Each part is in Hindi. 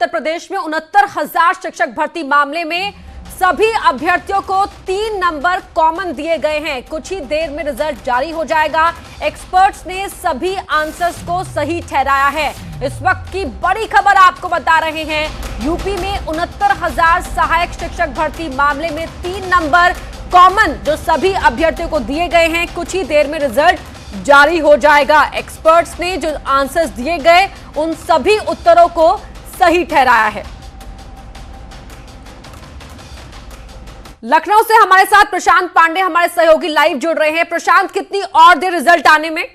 उत्तर प्रदेश में 69,000 शिक्षक भर्ती मामले में सभी अभ्यर्थियों को 3 नंबर कॉमन दिए गए हैं। कुछ ही देर में रिजल्ट जारी हो जाएगा। एक्सपर्ट्स ने सभी आंसर्स को सही ठहराया है। इस वक्त की बड़ी खबर आपको बता रहे हैं। यूपी में 69,000 सहायक शिक्षक भर्ती मामले में 3 नंबर कॉमन जो सभी अभ्यर्थियों को दिए गए हैं। कुछ ही देर में रिजल्ट जारी हो जाएगा। एक्सपर्ट्स ने जो आंसर्स दिए गए उन सभी उत्तरों को सही ठहराया है। लखनऊ से हमारे साथ प्रशांत पांडे हमारे सहयोगी लाइव जुड़ रहे हैं। प्रशांत, कितनी और देर रिजल्ट आने में?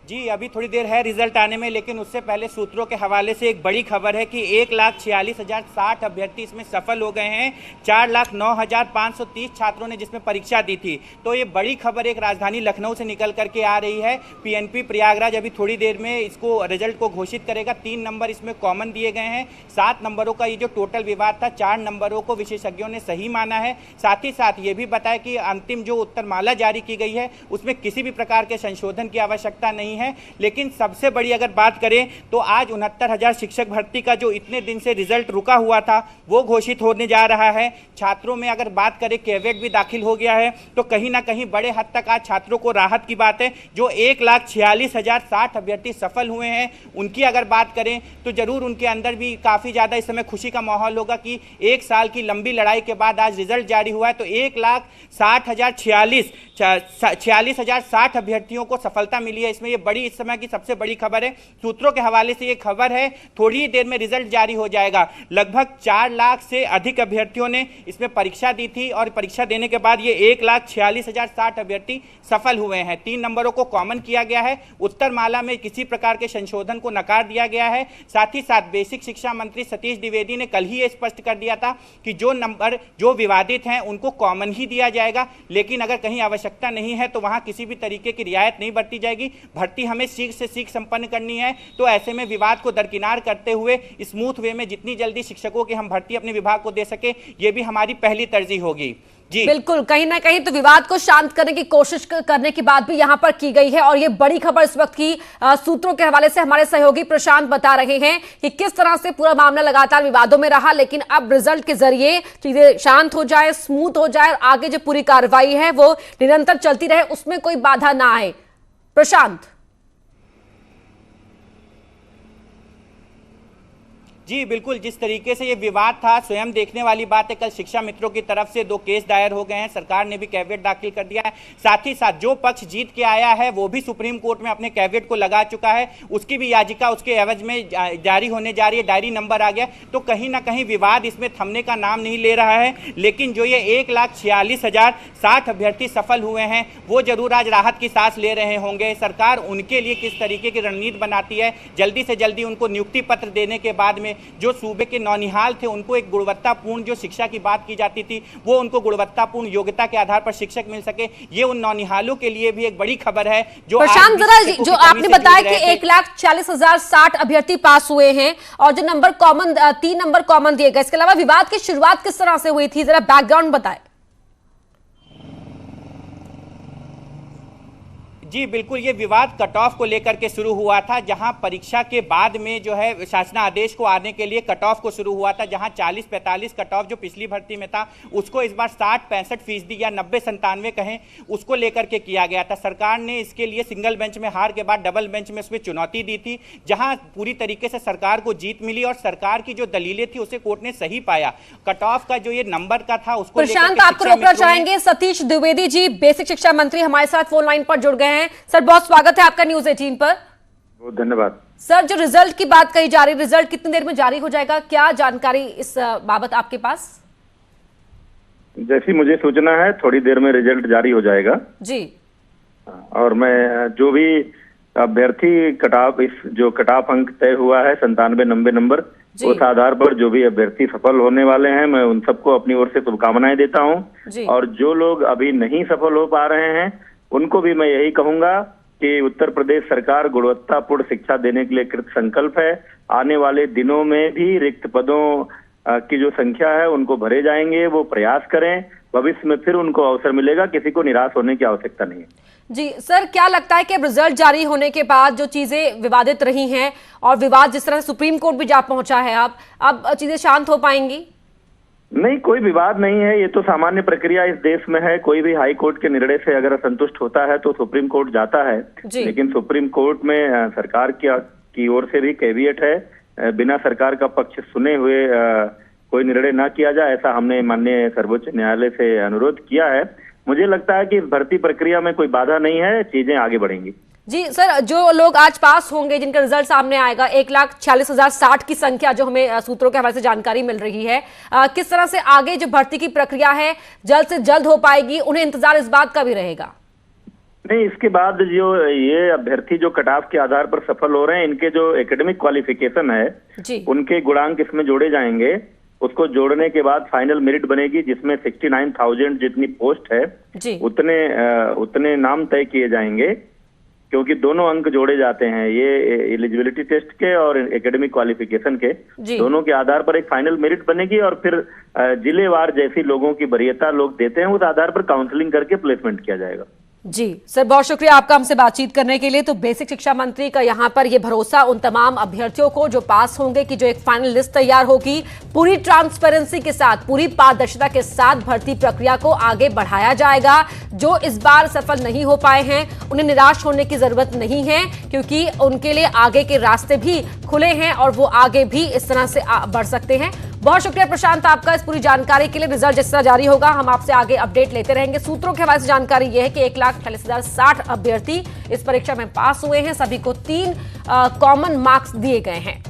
जी, अभी थोड़ी देर है रिजल्ट आने में, लेकिन उससे पहले सूत्रों के हवाले से एक बड़ी खबर है कि 1,46,060 अभ्यर्थी इसमें सफल हो गए हैं। 4,09,530 छात्रों ने जिसमें परीक्षा दी थी। तो ये बड़ी खबर एक राजधानी लखनऊ से निकल करके आ रही है। पीएनपी प्रयागराज अभी थोड़ी देर में इसको रिजल्ट को घोषित करेगा। 3 नंबर इसमें कॉमन दिए गए हैं। 7 नंबरों का ये जो टोटल विवाद था, 4 नंबरों को विशेषज्ञों ने सही माना है। साथ ही साथ ये भी बताया कि अंतिम जो उत्तरमाला जारी की गई है उसमें किसी भी प्रकार के संशोधन की आवश्यकता नहीं है। लेकिन सबसे बड़ी अगर बात करें तो आज 69,000 शिक्षक भर्ती का जो इतने दिन से रिजल्ट रुका हुआ था वो घोषित होने जा रहा है। छात्रों में अगर बात करें, कैवेट भी दाखिल हो गया है, तो कहीं ना कहीं बड़े हद तक आज छात्रों को राहत की बात है। जो 1,46,060 अभ्यर्थी सफल हुए हैं उनकी अगर बात करें तो जरूर उनके अंदर भी काफी ज्यादा इस समय खुशी का माहौल होगा कि 1 साल की लंबी लड़ाई के बाद आज रिजल्ट जारी हुआ है। तो 1,46,060 अभ्यर्थियों को सफलता मिली है। इसमें ये बड़ी इस समय की सबसे बड़ी खबर है। सूत्रों के हवाले से ये खबर है, थोड़ी ही देर में रिजल्ट जारी हो जाएगा। लगभग 4 लाख से अधिक अभ्यर्थियों ने इसमें परीक्षा दी थी और परीक्षा देने के बाद ये 1,46,060 अभ्यर्थी सफल हुए हैं। 3 नंबरों को कॉमन किया गया है। उत्तरमाला में किसी प्रकार के संशोधन को नकार दिया गया है। साथ ही साथ बेसिक शिक्षा मंत्री सतीश द्विवेदी ने कल ही ये स्पष्ट कर दिया था कि जो नंबर जो विवादित हैं उनको कॉमन ही दिया जाएगा, लेकिन अगर कहीं आवश्यकता नहीं है तो वहां किसी भी तरीके की रियायत नहीं बरती जाएगी। भर्ती हमें सीख से सीख संपन्न करनी है, तो ऐसे में विवाद को दरकिनार करते हुए स्मूथ वे में जितनी जल्दी शिक्षकों की हम भर्ती अपने विभाग को दे सके, ये भी हमारी पहली तरजीह होगी। जी बिल्कुल, कहीं ना कहीं तो विवाद को शांत करने की कोशिश करने की बात भी यहां पर की गई है। और ये बड़ी खबर इस वक्त की सूत्रों के हवाले से हमारे सहयोगी प्रशांत बता रहे हैं कि किस तरह से पूरा मामला लगातार विवादों में रहा, लेकिन अब रिजल्ट के जरिए चीजें शांत हो जाए, स्मूथ हो जाए और आगे जो पूरी कार्रवाई है वो निरंतर चलती रहे, उसमें कोई बाधा ना आए। प्रशांत जी बिल्कुल, जिस तरीके से ये विवाद था स्वयं देखने वाली बात है। कल शिक्षा मित्रों की तरफ से 2 केस दायर हो गए हैं। सरकार ने भी कैविएट दाखिल कर दिया है। साथ ही साथ जो पक्ष जीत के आया है वो भी सुप्रीम कोर्ट में अपने कैविएट को लगा चुका है। उसकी भी याचिका उसके एवज में जारी होने जा रही है। डायरी नंबर आ गया। तो कहीं ना कहीं विवाद इसमें थमने का नाम नहीं ले रहा है। लेकिन जो ये 1,46,060 अभ्यर्थी सफल हुए हैं वो जरूर आज राहत की सांस ले रहे होंगे। सरकार उनके लिए किस तरीके की रणनीति बनाती है, जल्दी से जल्दी उनको नियुक्ति पत्र देने के बाद में जो सूबे के नौनिहाल थे उनको एक गुणवत्तापूर्ण जो शिक्षा की बात की जाती थी वो उनको गुणवत्तापूर्ण योग्यता के आधार पर शिक्षक मिल सके, ये उन नौनिहालों के लिए भी एक बड़ी खबर है। जो प्रशांत, जरा जो आपने बताया कि 1,46,060 अभ्यर्थी पास हुए हैं और जो नंबर कॉमन 3 नंबर कॉमन दिए गए, इसके अलावा विवाद की शुरुआत किस तरह से हुई थी, जरा बैकग्राउंड बताएं। जी बिल्कुल, ये विवाद कट ऑफ को लेकर के शुरू हुआ था, जहां परीक्षा के बाद में जो है शासनादेश को आने के लिए कट ऑफ को शुरू हुआ था। जहां 40-45 कट ऑफ जो पिछली भर्ती में था उसको इस बार 60-65% या 90-97 कहें उसको लेकर के किया गया था। सरकार ने इसके लिए सिंगल बेंच में हार के बाद डबल बेंच में उसमें चुनौती दी थी, जहां पूरी तरीके से सरकार को जीत मिली और सरकार की जो दलीलें थी उसे कोर्ट ने सही पाया। कट ऑफ का जो ये नंबर का था उसको प्रशांत, आपको रोकना चाहेंगे। सतीश द्विवेदी जी, बेसिक शिक्षा मंत्री, हमारे साथ फोन लाइन पर जुड़ गए हैं। सर, बहुत स्वागत है आपका न्यूज़ 18 पर। बहुत धन्यवाद सर। जो रिजल्ट की बात कही जा रही, रिजल्ट कितनी देर में जारी हो जाएगा, क्या जानकारी इस बाबत आपके पास? जैसी मुझे सूचना है थोड़ी देर में रिजल्ट जारी हो जाएगा जी। और मैं जो भी अभ्यर्थी कट ऑफ अंक तय हुआ है 97-90 नंबर, उस आधार पर जो भी अभ्यर्थी सफल होने वाले हैं मैं उन सबको अपनी ओर से शुभकामनाएं देता हूं। और जो लोग अभी नहीं सफल हो पा रहे हैं उनको भी मैं यही कहूंगा कि उत्तर प्रदेश सरकार गुणवत्तापूर्ण शिक्षा देने के लिए कृत संकल्प है। आने वाले दिनों में भी रिक्त पदों की जो संख्या है उनको भरे जाएंगे, वो प्रयास करें। भविष्य में फिर उनको अवसर मिलेगा, किसी को निराश होने की आवश्यकता नहीं है। जी सर, क्या लगता है कि अब रिजल्ट जारी होने के बाद जो चीजें विवादित रही हैं और विवाद जिस तरह सुप्रीम कोर्ट भी जा पहुंचा है, अब चीजें शांत हो पाएंगी? नहीं, कोई विवाद नहीं है। ये तो सामान्य प्रक्रिया इस देश में है। कोई भी हाई कोर्ट के निर्णय से अगर असंतुष्ट होता है तो सुप्रीम कोर्ट जाता है। लेकिन सुप्रीम कोर्ट में सरकार की ओर से भी कैविएट है, बिना सरकार का पक्ष सुने हुए कोई निर्णय ना किया जाए, ऐसा हमने माननीय सर्वोच्च न्यायालय से अनुरोध किया है। मुझे लगता है कि इस भर्ती प्रक्रिया में कोई बाधा नहीं है, चीजें आगे बढ़ेंगी। जी सर, जो लोग आज पास होंगे, जिनका रिजल्ट सामने आएगा, 1,46,060 की संख्या जो हमें सूत्रों के हवाले से जानकारी मिल रही है, किस तरह से आगे जो भर्ती की प्रक्रिया है जल्द से जल्द हो पाएगी? उन्हें इंतजार इस बात का भी रहेगा? नहीं, इसके बाद जो ये अभ्यर्थी जो कट ऑफ के आधार पर सफल हो रहे हैं, इनके जो एकेडमिक क्वालिफिकेशन है उनके गुणांक इसमें जोड़े जाएंगे। उसको जोड़ने के बाद फाइनल मेरिट बनेगी, जिसमें 69,000 जितनी पोस्ट है उतने नाम तय किए जाएंगे, क्योंकि दोनों अंक जोड़े जाते हैं, ये एलिजिबिलिटी टेस्ट के और एकेडमिक क्वालिफिकेशन के, दोनों के आधार पर एक फाइनल मेरिट बनेगी और फिर जिलेवार जैसी लोगों की वरीयता लोग देते हैं, उस आधार पर काउंसलिंग करके प्लेसमेंट किया जाएगा। जी सर, बहुत शुक्रिया आपका हमसे बातचीत करने के लिए। तो बेसिक शिक्षा मंत्री का यहां पर यह भरोसा उन तमाम अभ्यर्थियों को जो पास होंगे कि जो एक फाइनल लिस्ट तैयार होगी, पूरी ट्रांसपेरेंसी के साथ, पूरी पारदर्शिता के साथ भर्ती प्रक्रिया को आगे बढ़ाया जाएगा। जो इस बार सफल नहीं हो पाए हैं उन्हें निराश होने की जरूरत नहीं है, क्योंकि उनके लिए आगे के रास्ते भी खुले हैं और वो आगे भी इस तरह से बढ़ सकते हैं। बहुत शुक्रिया प्रशांत आपका इस पूरी जानकारी के लिए। रिजल्ट जिस तरह जारी होगा हम आपसे आगे अपडेट लेते रहेंगे। सूत्रों के हवाले से जानकारी यह है कि 1,46,060 अभ्यर्थी इस परीक्षा में पास हुए हैं। सभी को 3 कॉमन मार्क्स दिए गए हैं।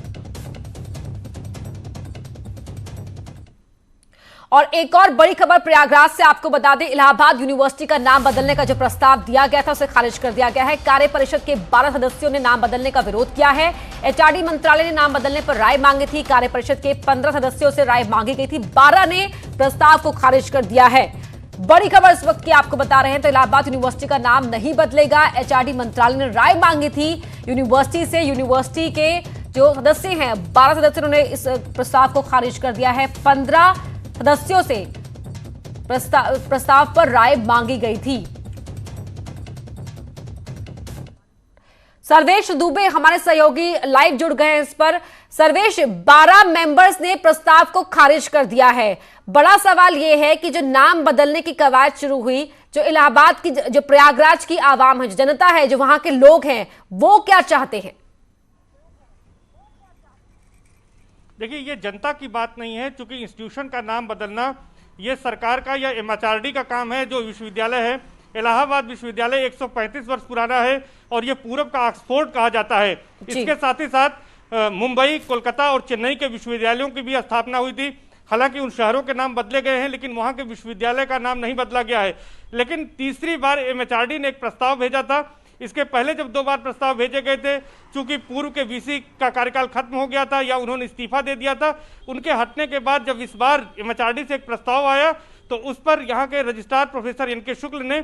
और एक और बड़ी खबर प्रयागराज से आपको बता दें, इलाहाबाद यूनिवर्सिटी का नाम बदलने का जो प्रस्ताव दिया गया था उसे खारिज कर दिया गया है। कार्य परिषद के 12 सदस्यों ने नाम बदलने का विरोध किया है। एचआरडी मंत्रालय ने नाम बदलने पर राय मांगी थी। कार्य परिषद के 15 सदस्यों से राय मांगी गई थी, 12 ने प्रस्ताव को खारिज कर दिया है। बड़ी खबर इस वक्त की आपको बता रहे हैं, तो इलाहाबाद यूनिवर्सिटी का नाम नहीं बदलेगा। एचआरडी मंत्रालय ने राय मांगी थी यूनिवर्सिटी से। यूनिवर्सिटी के जो सदस्य हैं, 12 सदस्यों ने इस प्रस्ताव को खारिज कर दिया है। 15 सदस्यों से प्रस्ताव पर राय मांगी गई थी। सर्वेश दुबे हमारे सहयोगी लाइव जुड़ गए हैं इस पर। सर्वेश, 12 मेंबर्स ने प्रस्ताव को खारिज कर दिया है। बड़ा सवाल यह है कि जो नाम बदलने की कवायद शुरू हुई, जो इलाहाबाद की, जो प्रयागराज की आवाम है, जो जनता है, जो वहां के लोग हैं, वो क्या चाहते हैं? देखिए, ये जनता की बात नहीं है, क्योंकि इंस्टीट्यूशन का नाम बदलना ये सरकार का या एमएचआरडी का काम है। जो विश्वविद्यालय है, इलाहाबाद विश्वविद्यालय 135 वर्ष पुराना है और ये पूरब का ऑक्सफोर्ड कहा जाता है। इसके साथ ही साथ मुंबई, कोलकाता और चेन्नई के विश्वविद्यालयों की भी स्थापना हुई थी। हालांकि उन शहरों के नाम बदले गए हैं, लेकिन वहाँ के विश्वविद्यालय का नाम नहीं बदला गया है। लेकिन तीसरी बार एमएचआरडी ने एक प्रस्ताव भेजा था। इसके पहले जब 2 बार प्रस्ताव भेजे गए थे, चूंकि पूर्व के वीसी का कार्यकाल खत्म हो गया था या उन्होंने इस्तीफा दे दिया था, उनके हटने के बाद जब इस बार एमएचआरडी से एक प्रस्ताव आया तो उस पर यहाँ के रजिस्ट्रार प्रोफेसर एनके शुक्ल ने,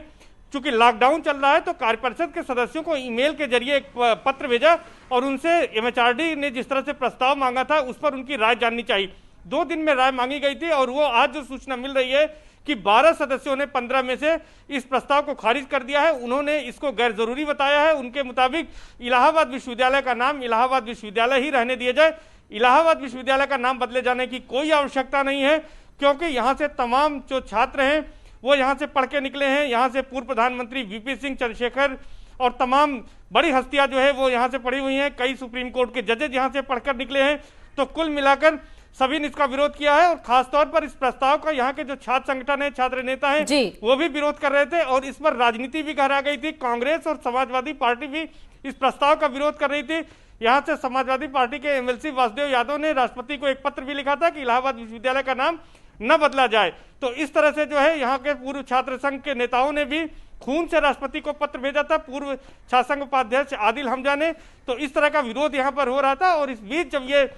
चूंकि लॉकडाउन चल रहा है, तो कार्य परिषद के सदस्यों को ईमेल के जरिए एक पत्र भेजा और उनसे एमएचआरडी ने जिस तरह से प्रस्ताव मांगा था उस पर उनकी राय जाननी चाहिए। 2 दिन में राय मांगी गई थी और वो आज जो सूचना मिल रही है कि 12 सदस्यों ने 15 में से इस प्रस्ताव को खारिज कर दिया है। उन्होंने इसको गैर जरूरी बताया है। उनके मुताबिक इलाहाबाद विश्वविद्यालय का नाम इलाहाबाद विश्वविद्यालय ही रहने दिया जाए। इलाहाबाद विश्वविद्यालय का नाम बदले जाने की कोई आवश्यकता नहीं है, क्योंकि यहाँ से तमाम जो छात्र हैं वो यहाँ से पढ़ के निकले हैं। यहाँ से पूर्व प्रधानमंत्री वीपी सिंह, चंद्रशेखर और तमाम बड़ी हस्तियां जो है वो यहाँ से पढ़ी हुई हैं। कई सुप्रीम कोर्ट के जजेज यहाँ से पढ़कर निकले हैं। तो कुल मिलाकर सभी ने इसका विरोध किया है और खासतौर पर इस प्रस्ताव का यहाँ के जो छात्र संगठन है, छात्र नेता हैं, वो भी विरोध कर रहे थे और इस पर राजनीति भी गहरा गई थी। कांग्रेस और समाजवादी पार्टी भी इस प्रस्ताव का विरोध कर रही थी। यहाँ से समाजवादी पार्टी के एमएलसी वासुदेव यादव ने राष्ट्रपति को एक पत्र भी लिखा था कि इलाहाबाद विश्वविद्यालय का नाम न बदला जाए। तो इस तरह से जो है यहाँ के पूर्व छात्र संघ के नेताओं ने भी खून से राष्ट्रपति को पत्र भेजा था, पूर्व छात्र संघ उपाध्यक्ष आदिल हमजा ने। तो इस तरह का विरोध यहाँ पर हो रहा था और इस बीच जब ये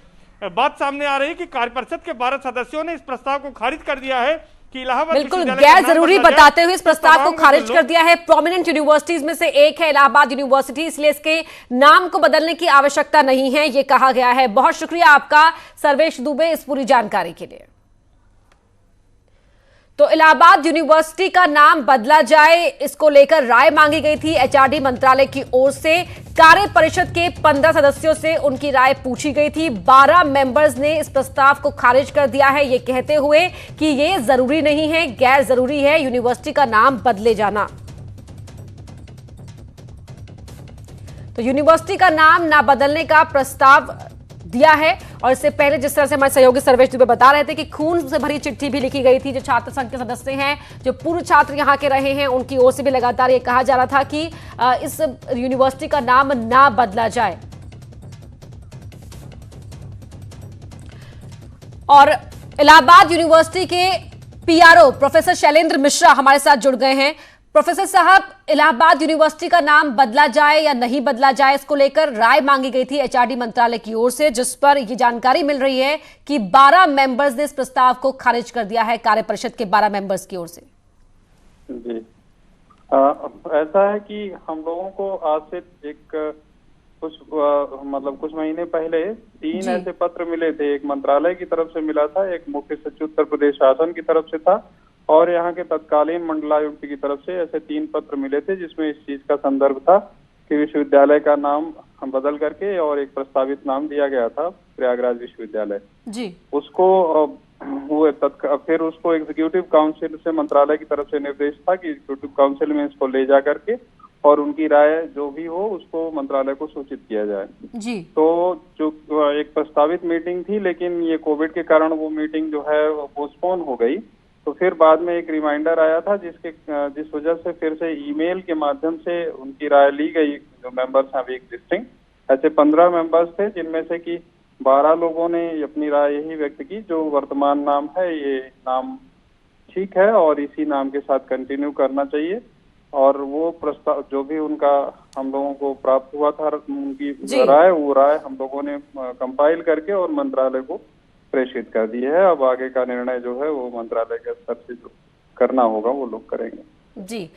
बात सामने आ रही कि कार्य परिषद के 12 सदस्यों ने इस प्रस्ताव को खारिज कर दिया है कि इलाहाबाद बिल्कुल गैर जरूरी बताते हुए इस प्रस्ताव को खारिज कर दिया है। प्रोमिनेंट यूनिवर्सिटीज में से एक है इलाहाबाद यूनिवर्सिटी, इसलिए इसके नाम को बदलने की आवश्यकता नहीं है, ये कहा गया है। बहुत शुक्रिया आपका सर्वेश दुबे इस पूरी जानकारी के लिए। तो इलाहाबाद यूनिवर्सिटी का नाम बदला जाए, इसको लेकर राय मांगी गई थी एचआरडी मंत्रालय की ओर से। कार्य परिषद के 15 सदस्यों से उनकी राय पूछी गई थी। 12 मेंबर्स ने इस प्रस्ताव को खारिज कर दिया है, ये कहते हुए कि ये जरूरी नहीं है, गैर जरूरी है यूनिवर्सिटी का नाम बदले जाना। तो यूनिवर्सिटी का नाम ना बदलने का प्रस्ताव दिया है। और इससे पहले जिस तरह से हमारे सहयोगी सर्वेश दुबे बता रहे थे कि खून से भरी चिट्ठी भी लिखी गई थी, जो छात्र संघ के सदस्य हैं, जो पूर्व छात्र यहां के रहे हैं, उनकी ओर से भी लगातार ये कहा जा रहा था कि इस यूनिवर्सिटी का नाम ना बदला जाए। और इलाहाबाद यूनिवर्सिटी के पीआरओ प्रोफेसर शैलेंद्र मिश्रा हमारे साथ जुड़ गए हैं। प्रोफेसर साहब, इलाहाबाद यूनिवर्सिटी का नाम बदला जाए या नहीं बदला जाए, इसको लेकर राय मांगी गई थी एचआरडी मंत्रालय की ओर से, जिस पर यह जानकारी मिल रही है कि 12 मेंबर्स ने इस प्रस्ताव को खारिज कर दिया है, कार्य परिषद के 12 मेंबर्स की ओर से। जी ऐसा है कि हम लोगों को आज से कुछ महीने पहले 3 ऐसे पत्र मिले थे। एक मंत्रालय की तरफ से मिला था, एक मुख्य सचिव उत्तर प्रदेश शासन की तरफ से था, और यहाँ के तत्कालीन मंडलायुक्त की तरफ से ऐसे 3 पत्र मिले थे, जिसमें इस चीज का संदर्भ था कि विश्वविद्यालय का नाम बदल करके और एक प्रस्तावित नाम दिया गया था, प्रयागराज विश्वविद्यालय जी। उसको फिर उसको एग्जीक्यूटिव काउंसिल से मंत्रालय की तरफ से निर्देश था कि एग्जीक्यूटिव काउंसिल में इसको ले जा करके और उनकी राय जो भी हो उसको मंत्रालय को सूचित किया जाए जी। तो जो एक प्रस्तावित मीटिंग थी, लेकिन ये कोविड के कारण वो मीटिंग जो है वो पोस्टपोन हो गई। तो फिर बाद में एक रिमाइंडर आया था, जिस वजह से फिर से ईमेल के माध्यम से उनकी राय ली गई। जो मेंबर्स हैं अभी एग्जिस्टिंग ऐसे 15 मेंबर्स थे, जिनमें से कि 12 लोगों ने अपनी राय यही व्यक्त की, जो वर्तमान नाम है ये नाम ठीक है और इसी नाम के साथ कंटिन्यू करना चाहिए। और वो प्रस्ताव जो भी उनका हम लोगों को प्राप्त हुआ था, उनकी राय, वो राय हम लोगों ने कंपाइल करके और मंत्रालय को प्रेषित कर दी है। अब आगे का निर्णय जो है वो मंत्रालय के स्तर से जो करना होगा वो लोग करेंगे जी।